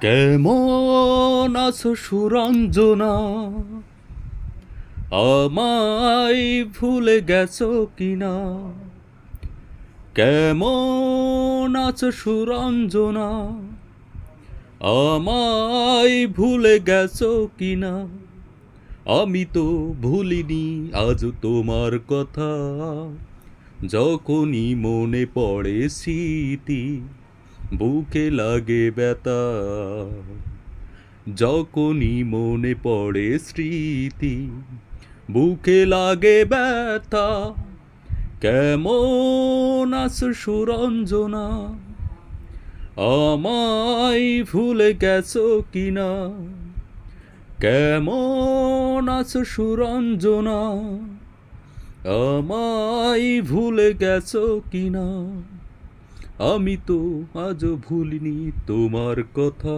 কেমন আছো সুরঞ্জনা, আমায় ভুলে গেছো কিনা? কেমন আছো সুরঞ্জনা, আমায় ভুলে গেছো কিনা? আমি তো ভুলিনি আজ তোমার কথা, যখনই মনে পড়ে স্মৃতি বুকে লাগে ব্যথা। যখনই মনে পড়ে স্মৃতি বুকে লাগে ব্যথা। কেমন আছো সুরঞ্জনা, আমায় ভুলে গেছো কিনা? কেমন আছো সুরঞ্জনা, আমায় ভুলে গেছো কিনা? আমি তো আজও ভুলিনি তোমার কথা।